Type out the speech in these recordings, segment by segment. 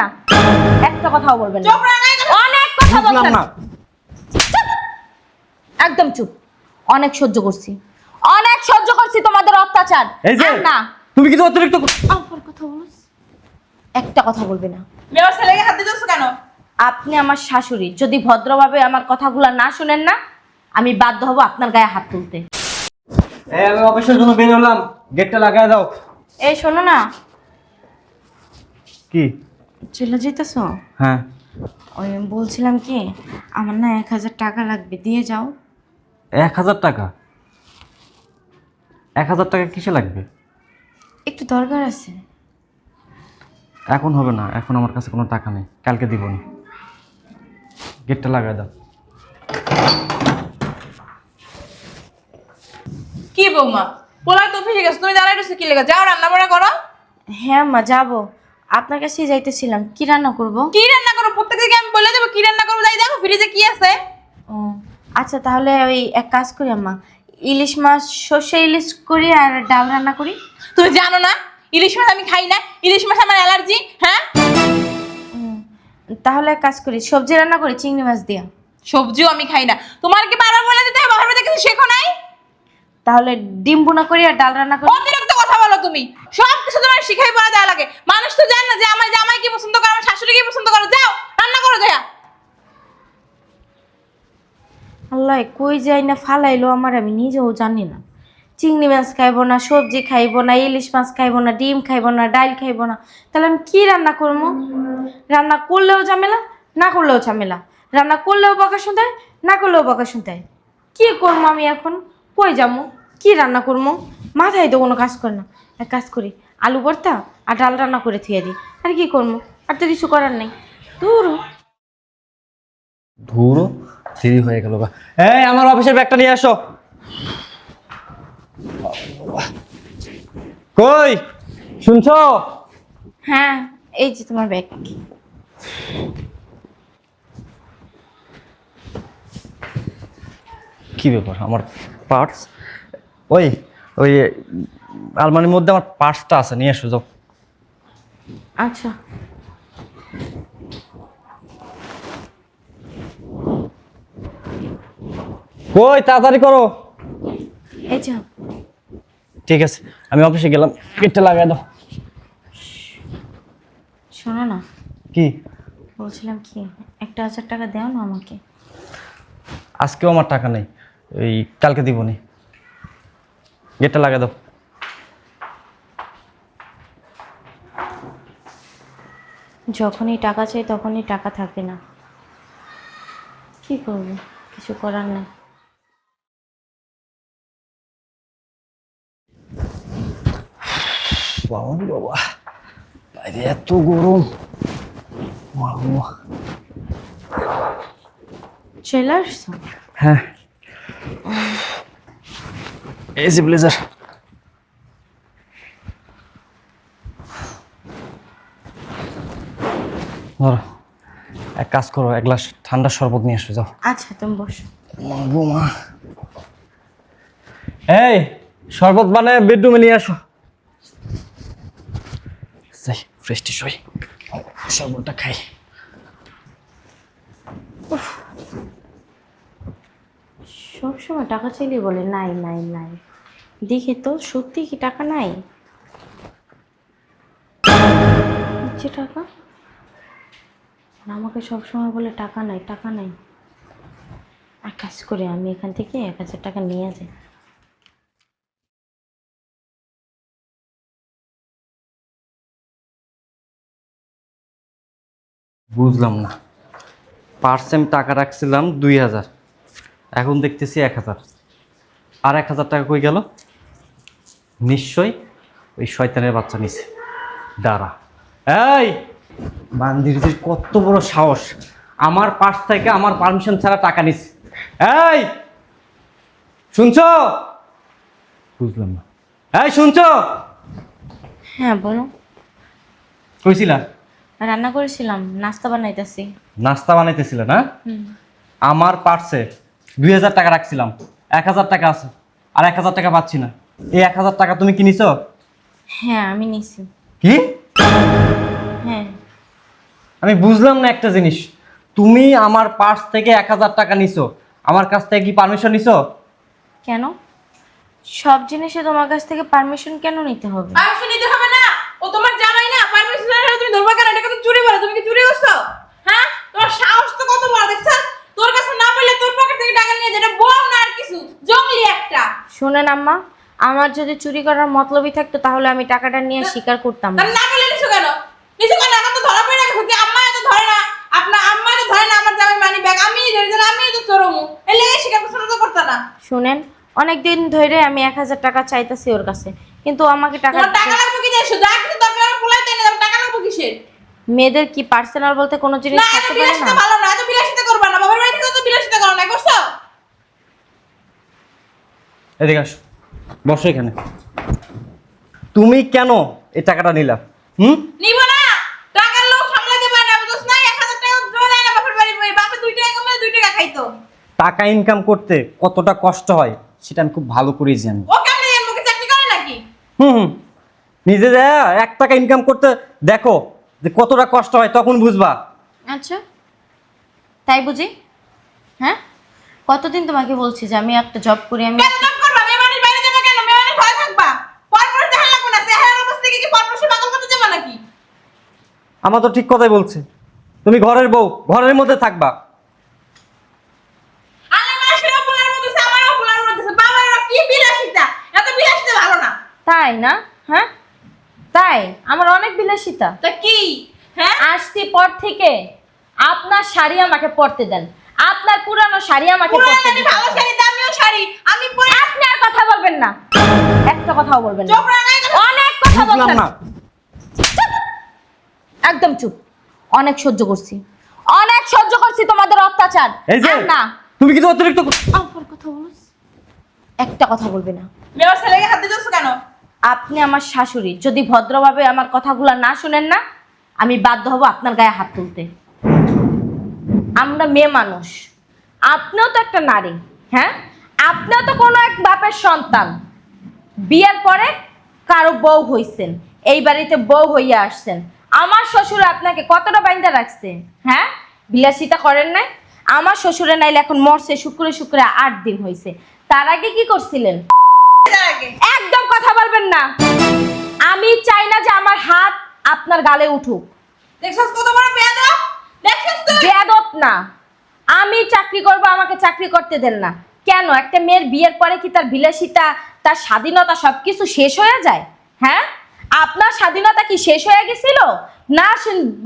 না, একটা কথাও বলবেন না। অনেক কথা বলছেন। একদম চুপ। অনেক সহ্য করছি, অনেক সহ্য করছি তোমাদের অত্যাচার। এই যে আর না, তুমি কিন্তু অতিরিক্ত আমার কথা বলছ, একটা কথা বলবে না। মেয়ের ছেলেকে হাত দিতেছ কেন? আপনি আমার শাশুড়ি, যদি ভদ্রভাবে আমার কথাগুলো না শুনেন না, আমি বাধ্য হব আপনার গায়ে হাত তুলতে। এই আমি অফিসের জন্য বের হলাম, গেটটা লাগায় দাও। এই শোনো না, কি? চলে যেতেছো? হ্যাঁ। ওই বলছিলাম কি, আমার না 1000 টাকা লাগবে, দিয়ে যাও। 1000 টাকা? 1000 টাকা কিসে লাগবে? একটু দরকার আছে। এখন হবে না, এখন আমার কাছে কোনো টাকা নেই, কালকে দিব না। গেটটা লাগায় দাও। কি বৌমা, পোলাই তো অফিসে গেছে, তুমি দাঁড়াই রয়েছো কি লেগে? যাও রান্না বান্না করো। হ্যাঁ মা, যাবো। আপনার কাছেই যাইতেছিলাম, কি রান্না করব? কি রান্না করো? প্রত্যেকদিকে আমি বলে দেবো কি রান্না করবো, তাই দেখো ফ্রিজে কি আছে। ও আচ্ছা, তাহলে ওই এক কাজ করি আম্মা, ইলিশ মাছ, সর্ষে ইলিশ করি আর ডাল রান্না করি। তুমি জানো না ইলিশ মাছ আমি খাই না, ইলিশ মাছ আমার অ্যালার্জি। হ্যাঁ, তাহলে এক কাজ করি, সবজি রান্না করি চিংড়ি মাছ দিয়া। সবজিও আমি খাই না। তোমার কি বারবার বলে দিতে হবে? বাবার কিছু শেখো নাই? তাহলে ডিম ভুনা করি আর ডাল রান্না করি। অতিরিক্ত কথা বলো তুমি, সব কিছু তোমার শিখাই বলা দেওয়া লাগে। মানুষ তো জানে না যে আমার জামাই কি পছন্দ করে, আমার শাশুড়ি কি পছন্দ করে। যাও রান্না করো যাও। আল্লাহ, কই যাই না ফালাইলো আমার, আমি নিজেও জানি না। চিংড়ি মাছ খাইবো না, সবজি খাইবো না, ইলিশ মাছ খাইবো না, ডিম খাইবো না, ডাল খাইবো না, তাহলে আমি কি রান্না করবো? রান্না করলেও ঝামেলা, না করলেও ঝামেলা। রান্না করলেও বকা শুনতে হয়, না করলেও বকা শুনতে হয়। কি করবো আমি এখন? কই যাবো? কি রান্না করবো? মাথায় তো কোনো কাজ করে না। এক কাজ করি, আলু ভর্তা আর ডাল রান্না করে থুয়ে দিই। আর কি করবো? আর তো কিছু করার নেই। দূর। ধুরো, দেরি হয়ে গেল। এই আমার অফিসের ব্যাগটা নিয়ে আসো। কই শুনছো? হ্যাঁ, এই যে তোমার ব্যাগ। কি ব্যাপার, আমার পার্স? ওই ওই আলমারির মধ্যে আমার পার্সটা আছে, নিয়ে এসো যাও। আচ্ছা। কই তাড়াতাড়ি করো। এই যে, ঠিক আছে, আমি অফিসে গেলাম, গেটটা লাগাই দাও। শোনো না, কি? বলছিলাম কি, 1000 টাকা দাও না আমাকে। আজকেও আমার টাকা নেই, ওই কালকে দিবনি। গেটটা লাগাই দাও। যখনই টাকা চাই তখনই টাকা থাকে না, কি করবো? কিছু করার নেই। বাবা বাবা, বাইরে এত গরম। বাবা। চলে আসছো? হ্যাঁ, এই যে ব্লেজার। ধরো, এক কাজ করো, এক গ্লাস ঠান্ডা শরবত নিয়ে এসো যাও। আচ্ছা, তুমি বসো। মা, এই শরবত বানায় বেডরুমে নিয়ে আসো। যাই ফ্রেশ টিশ হই, শরবতটা খাই। সবসময় টাকা চাইলে বলে নাই নাই নাই, দেখি তো সত্যি কি টাকা নাই? যে টাকা, আমাকে সবসময় বলে টাকা নাই টাকা নাই। এক কাজ করে আমি এখান থেকে 1000 টাকা নিয়ে যাই। বুঝলাম না, পার্সে আমি টাকা রাখছিলাম 2000, এখন দেখতেছি 1000। আর 1000 টাকা কই গেল? নিশ্চয়ই ওই শয়তানের বাচ্চা নিছে। দাঁড়া, এই বান্দির কত বড় সাহস, আমার পার্স থেকে আমার পারমিশন ছাড়া টাকা নিছে। এই শুনছো? বুঝলাম না। এই শুনছো? হ্যাঁ বলো। কইছিলা? রান্না করেছিলাম, নাস্তা বানাইতেছি। নাস্তা বানাইতেছিল না? আমার পার্সে 2000 টাকা রাখছিলাম, 1000 টাকা আছে, আর 1000 টাকা পাচ্ছি না। এই 1000 টাকা তুমি কি নিছো? হ্যাঁ আমি নিছি। কি? হ্যাঁ। আমি বুঝলাম না একটা জিনিস, তুমি আমার পার্স থেকে 1000 টাকা নিছো, আমার কাছ থেকে কি পারমিশন নিছো? কেন? সব জিনিসে তোমার কাছ থেকে পারমিশন কেন নিতে হবে? পারমিশন নিতে হবে না, ও তোমার জামাই না, পারমিশন ছাড়া তুমি ধরবা কেন? এটা কিন্তু চুরি বলে, তুমি কি চুরি করছো? হ্যাঁ, তোমার সাহস তো কত বড় দেখছ? তোর কাছে না বললে তোর পকেট থেকে টাকা নিয়ে যেটা বউ না আর কিছু, জঙ্গলি একটা। শোনেন আম্মা, আমার যদি চুরি করার মতলবই থাকতো তাহলে আমি টাকাটা নিয়ে স্বীকার করতাম না। তাহলে না বলে নিছো কেন? নিছো কেন? এখন তো ধরা পড়ে গেছে, আম্মা তো ধরে না, আপনার আম্মা তো ধরে না আমার জামাই মানি ব্যাগ, আমি ধরে দিলাম, আমি তো চোরমু, এলে স্বীকার করছ না তো করতা না। শুনেন, অনেকদিন ধরে আমি 1000 টাকা চাইতাছি ওর কাছে, কিন্তু ও আমাকে টাকা তোমার টাকা লাগবে কি জানো? যা কিছু দরকার আমার পোলাইতে এনে দাও, টাকা লাগবে কিসের? মেয়েদের কি পার্সোনাল বলতে কোনো জিনিস না, এত থাকতে পারে বিলাসিতা না? ভালো না, এত বিলাসিতা করবা না, বাবার বাড়ি থেকে তো বিলাসিতা করো না, করছো? এদিকে আসো, বসো এখানে। তুমি কেন এই টাকাটা নিলা? নিব না, টাকার লোক সামলাতে পারে না, বুঝছ না? 1000 টাকা জমা দেয় না বাপের বাড়ি বই, বাপে 2 টাকা কমলে 2 টাকা খাইতো। টাকা ইনকাম করতে কতটা কষ্ট হয় সেটা আমি খুব ভালো করেই জানি। ও কেমনে এর মুখে চাকরি করে নাকি? হুম, নিজে যা 1 টাকা ইনকাম করতে দেখো যে কতটা কষ্ট হয়, তখন বুঝবা। আচ্ছা, তাই বুঝি? হ্যাঁ, কতদিন তোমাকে বলছি যে আমি একটা জব করি, আমি কেন জব করবা? মেয়ে মানুষ বাইরে যাবে কেন? মেয়ে মানুষ ঘরে থাকবা, পরপুরুষ দেখা লাগবে না, চেহারার অবস্থা কি পরপুরুষে পাগল করতে যাবে নাকি? আমার তো ঠিক কথাই বলছে, তুমি ঘরের বউ, ঘরের মধ্যে থাকবা। আলে মানুষেরও বলার মতো আছে, আমারও বলার মতো আছে, বাবারও কি বিলাসিতা, এত বিলাসিতা ভালো না। তাই না? হ্যাঁ, তাই আমার অনেক বিলাসিতা। তা কি? হ্যাঁ, আসছি পর থেকে আপনার শাড়ি আমাকে পরতে দেন, আপনার পুরানো শাড়ি আমাকে পুরান পরতে শাড়ি, দিতে ভালো দেন। শাড়ি, দামিও শাড়ি আমি পরে আপনি আর কথা বলবেন না, একটা কথাও বলবেন না, চোখ রাঙাই কথা। অনেক কথা বুঝলাম বলছেন। না। একদম চুপ, অনেক সহ্য করছি, অনেক সহ্য করছি তোমাদের অত্যাচার। এই যে আর না, তুমি কিন্তু অতিরিক্ত আমার কথা বলছ, একটা কথা বলবে না। মেয়ের ছেলেকে হাত দিতেছ কেন? আপনি আমার শাশুড়ি, যদি ভদ্রভাবে আমার কথাগুলো না শুনেন না, আমি বাধ্য হব আপনার গায়ে হাত তুলতে। আমরা মেয়ে মানুষ, আপনিও তো একটা নারী, হ্যাঁ, আপনিও তো কোনো এক বাপের সন্তান, বিয়ের পরে কারো বউ হইছেন, এই বাড়িতে বউ হইয়া আসছেন। আমার শ্বশুর আপনাকে কতটা বাইন্দা রাখছে, হ্যাঁ, বিলাসিতা করেন নাই? আমার শ্বশুরে নাইলে এখন মরছে শুক্রে শুক্রে 8 দিন হয়েছে, তার আগে কি করছিলেন? এটার আগে একদম কথা বলবেন না। আমি চাই না যে আমার হাত আপনার গালে উঠুক। দেখছস কত বড় বেয়াদব, দেখছস তুই? বেয়াদব না, আমি চাকরি করব, আমাকে চাকরি করতে দেন না কেন? একটা মেয়ের বিয়ের পরে কি তার বিলাসিতা, তার স্বাধীনতা সবকিছু শেষ হয়ে যায়? হ্যাঁ, আপনার স্বাধীনতা কি শেষ হয়ে গেছিল? না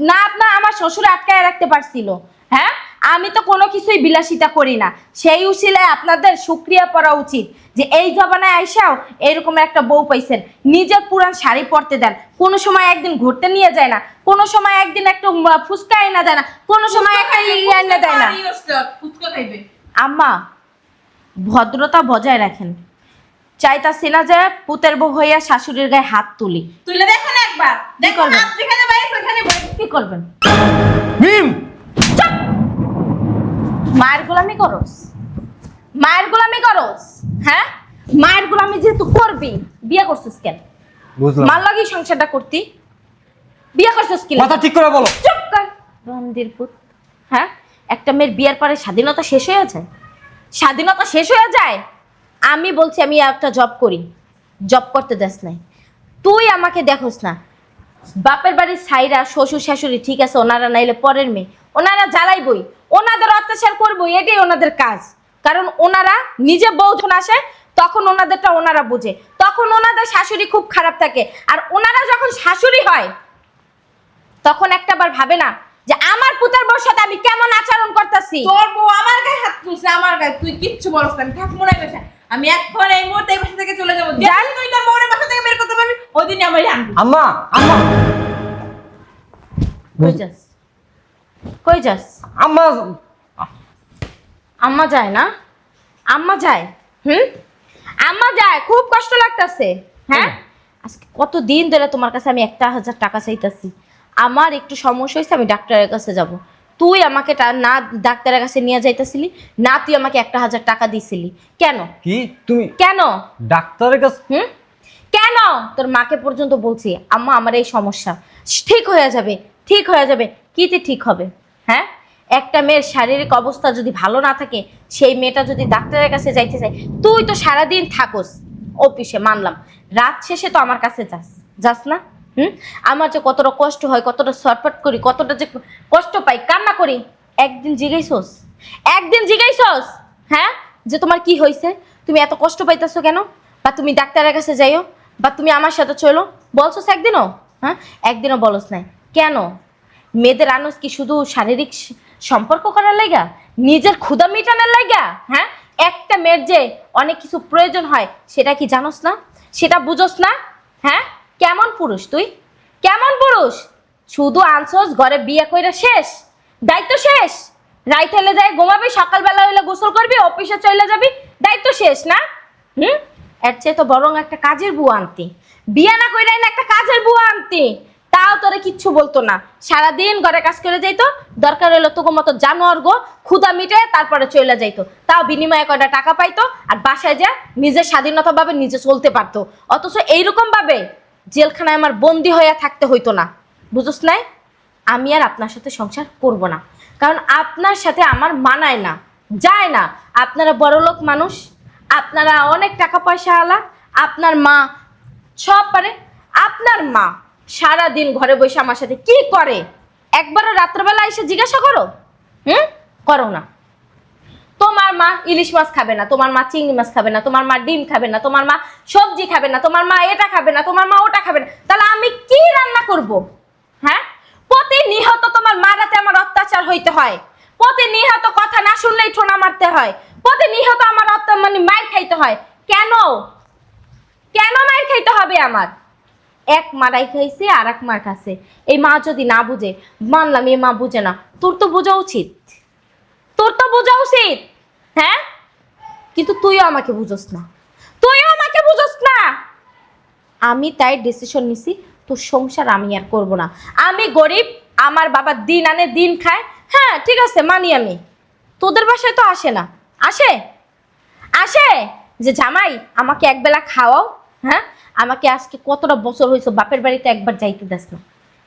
না, আপনার আমার শ্বশুর আটকায় রাখতে পারছিল? হ্যাঁ, আমি তো কোনো কিছুই বিলাসিতা করি না, সেই উসিলায় আপনাদের শুকরিয়া করা উচিত যে এই জমানায় আইসাও এরকম একটা বউ পাইছেন। নিজের পুরান শাড়ি পরতে দেন, কোনো সময় একদিন ঘুরতে নিয়ে যায় না, কোনো সময় একদিন একটু ফুচকা এনে দেয় না, কোনো সময় একটা ইয়ে এনে দেয় না। ফুচকা খাইবে। আম্মা, ভদ্রতা বজায় রাখেন। চাইতাছি না যে পুতের বউ হইয়া শাশুড়ির গায়ে হাত তুলি। তুইলে দেখো না একবার, দেখো করবেন? হাত যেখানে বাইরে সেখানে বাইরে। কি করবেন? মিম, মায়ের গোলামি করস, মায়ের গোলামি করস, হ্যাঁ, মায়ের গোলামি যেহেতু করবি, বিয়ে করছিস কেন? বুঝলাম। মার লাগি সংসারটা করতি, বিয়ে করছিস কি কথা ঠিক করে বলো। চুপ কর বন্দির পুত। হ্যাঁ, একটা মেয়ের বিয়ের পরে স্বাধীনতা শেষ হয়ে যায়, স্বাধীনতা শেষ হয়ে যায়। আমি বলছি আমি একটা জব করি, জব করতে দেস নাই, তুই আমাকে দেখোস না। বাপের বাড়ির ছাইরা শ্বশুর শাশুড়ি ঠিক আছে, ওনারা নাইলে পরের মেয়ে, ওনারা জ্বালাইবই, ওনাদের অত্যাচার করবো, এটাই ওনাদের কাজ। কারণ ওনারা নিজে বউ যখন আসে তখন ওনাদেরটা ওনারা বুঝে, তখন ওনাদের শাশুড়ি খুব খারাপ থাকে। আর ওনারা যখন শাশুড়ি হয় তখন একটাবার ভাবে না যে আমার পুতের বউর সাথে আমি কেমন আচরণ করতেছি। তোর বউ আমার গায়ে হাত তুলছে, আমার গায়ে, তুই কিচ্ছু বলছ না, আমি থাক মনে গেছে। আমি এখন এই মুহূর্তে এই বাসা থেকে চলে যাবো, যেদিন তুই তোর বউয়ের বাসা থেকে বের করতে পারবি ওই দিনই আমার আনবি। আম্মা, আম্মা, কই যাস, কই যাস? আম্মা, আম্মা যায় না, আম্মা যায়, আম্মা যায়, খুব কষ্ট লাগতেছে। হ্যাঁ, আজকে কতদিন ধরে তোমার কাছে আমি 1000 টাকা চাইতাছি, আমার একটু সমস্যা হয়েছে, আমি ডাক্তারের কাছে যাব। তুই আমাকে না ডাক্তারের কাছে নিয়ে যাইতেছিলি না, তুই আমাকে 1000 টাকা দিছিলি কেন? কি তুমি কেন? ডাক্তারের কাছে? কেন? তোর মাকে পর্যন্ত বলছি আম্মা আমার এই সমস্যা ঠিক হয়ে যাবে, ঠিক হয়ে যাবে। কিতে ঠিক হবে? হ্যাঁ, একটা মেয়ের শারীরিক অবস্থা যদি ভালো না থাকে, সেই মেয়েটা যদি ডাক্তারের কাছে যাইতে চায়, তুই তো সারাদিন থাকোস অফিসে, মানলাম, রাত শেষে তো আমার কাছে যাস না? আমার যে কতটা কষ্ট হয়, কতটা ছটফট করি, কতটা যে কষ্ট পাই, কান্না করি, একদিন জিজ্ঞাইছস? একদিন জিজ্ঞাইছস? হ্যাঁ, যে তোমার কি হয়েছে, তুমি এত কষ্ট পাইতেছো কেন, বা তুমি ডাক্তারের কাছে যাইও, বা তুমি আমার সাথে চলো, বলছস একদিনও? হ্যাঁ, একদিনও বলস নাই কেন? মেয়েদের আনস কি শুধু শারীরিক সম্পর্ক করার লাইগা, নিজের ক্ষুধা মিটানোর লাইগা? হ্যাঁ, একটা মেয়ের যে অনেক কিছু প্রয়োজন হয়, সেটা কি জানোস না? সেটা বুঝোস না? হ্যাঁ, কেমন পুরুষ তুই, কেমন পুরুষ? শুধু আনছস ঘরে, বিয়ে কইরা শেষ, দায়িত্ব শেষ, রাইত হলে যায় ঘুমাবি, সকালবেলা হইলে গোসল করবি, অফিসে চলে যাবি, দায়িত্ব শেষ না? এর চেয়ে তো বরং একটা কাজের বুয়া আনতি, বিয়ে না কইরাই না একটা কাজের বুয়া আনতি, তাও তোরে কিচ্ছু বলতো না, সারাদিন ঘরে কাজ করে যাইতো, দরকার হইলো তোকে মতো জানোয়ার গো ক্ষুধা মিটে তারপরে চলে যাইতো, তাও বিনিময়ে কয়টা টাকা পাইতো, আর বাসায় যা নিজের স্বাধীনতা ভাবে নিজে চলতে পারতো। অথচ এইরকম ভাবে জেলখানায় আমার বন্দি হইয়া থাকতে হইতো না, বুঝোস নাই? আমি আর আপনার সাথে সংসার করব না, কারণ আপনার সাথে আমার মানায় না, যায় না। আপনারা বড়লোক মানুষ, আপনারা অনেক টাকা পয়সা আলা, আপনার মা সব পারে। আপনার মা সারা দিন ঘরে বসে আমার সাথে কি করে, একবারও রাত্রেবেলা এসে জিজ্ঞাসা করো? করো না। তোমার মা ইলিশ মাছ খাবে না, তোমার মা চিংড়ি মাছ খাবে না, তোমার মা ডিম খাবে না, তোমার মা সবজি খাবে না, তোমার মা এটা খাবে না, তোমার মা ওটা খাবে না, তাহলে আমি কি রান্না করব? হ্যাঁ, প্রতিনিয়ত তোমার মারাতে আমার অত্যাচার হইতে হয়, প্রতিনিয়ত কথা না শুনলেই ঠোনা মারতে হয়, প্রতিনিয়ত আমার মানে মার খাইতে হয়। কেন, কেন মার খাইতে হবে আমার? এক মারাই খাইছে আর এক মার খাচ্ছে, এই মা যদি না বুঝে, মানলাম এই মা বুঝে না, তোর তো বোঝা উচিত, তোর তো বোঝা উচিত। হ্যাঁ, কিন্তু তুইও আমাকে বুঝোস না, তুইও আমাকে বুঝোস না। আমি তাই ডিসিশন নিছি, তোর সংসার আমি আর করব না। আমি গরিব, আমার বাবা দিন আনে দিন খায়, হ্যাঁ ঠিক আছে মানি আমি। তোদের বাসায় তো আসে না, আসে? আসে যে জামাই আমাকে একবেলা খাওয়াও? হ্যাঁ, আমাকে আজকে কতটা বছর হয়েছে বাপের বাড়িতে একবার যাইতে দাস না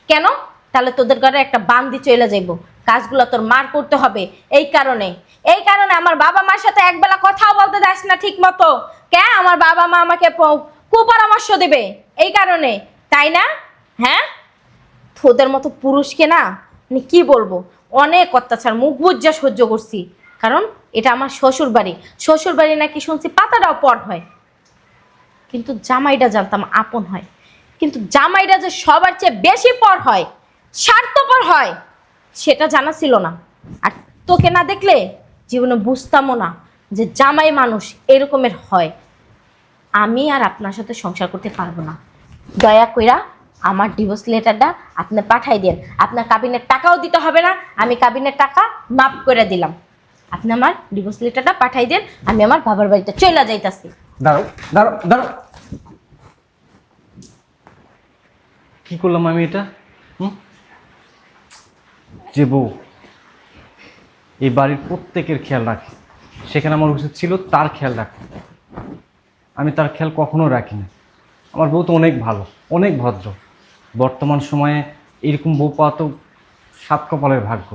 কেন? তাহলে তোদের ঘরে একটা বান্দি চলে যাইব, কাজগুলো তোর মার করতে হবে। এই কারণে আমার বাবা মার সাথে একবেলা কথাও বলতে দাস না ঠিক মতো। কে? আমার বাবা মা আমাকে কুপরামর্শ দেবে এই কারণে, তাই না? হ্যাঁ, তোদের মতো পুরুষকে না আমি কি বলবো, অনেক অত্যাচার মুখ বুজ্জা সহ্য করছি, কারণ এটা আমার শ্বশুর বাড়ি। শ্বশুর বাড়ি নাকি শুনছি পাতাটাও পর হয়, কিন্তু জামাইটা জানতাম আপন হয়, কিন্তু জামাইটা যে সবার চেয়ে বেশি পর হয়, স্বার্থপর হয়, সেটা জানা ছিল না। আর তোকে না দেখলে জীবনে বুঝতামও না যে জামাই মানুষ এরকমের হয়। আমি আর আপনার সাথে সংসার করতে পারবো না। দয়া কইরা আমার ডিভোর্স লেটারটা আপনি পাঠাই দেন। আপনার কাবিনের টাকাও দিতে হবে না, আমি কাবিনের টাকা মাফ করে দিলাম। আপনি আমার ডিভোর্স লেটারটা পাঠাই দেন, আমি আমার বাবার বাড়িতে চলে যাইতাছি। দাঁড়াও দাঁড়াও দাঁড়াও, কি করলাম আমি এটা? যে বউ এই বাড়ির প্রত্যেকের খেয়াল রাখে, সেখানে আমার উচিত ছিল তার খেয়াল রাখা। আমি তার খেয়াল কখনো রাখি না। আমার বউ তো অনেক ভালো, অনেক ভদ্র। বর্তমান সময়ে এরকম বউ পাওয়া তো সাত কপালের ভাগ্য।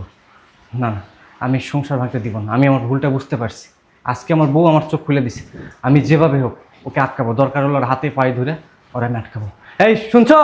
না না, আমি সংসার ভাঙতে দিব না। আমি আমার ভুলটা বুঝতে পারছি। আজকে আমার বউ আমার চোখ খুলে দিছে, আমি যেভাবে হোক ওকে আটকাবো। দরকার হলো ওর হাতে পায়ে ধরে ওরা আমি আটকাবো। এই শুনছো?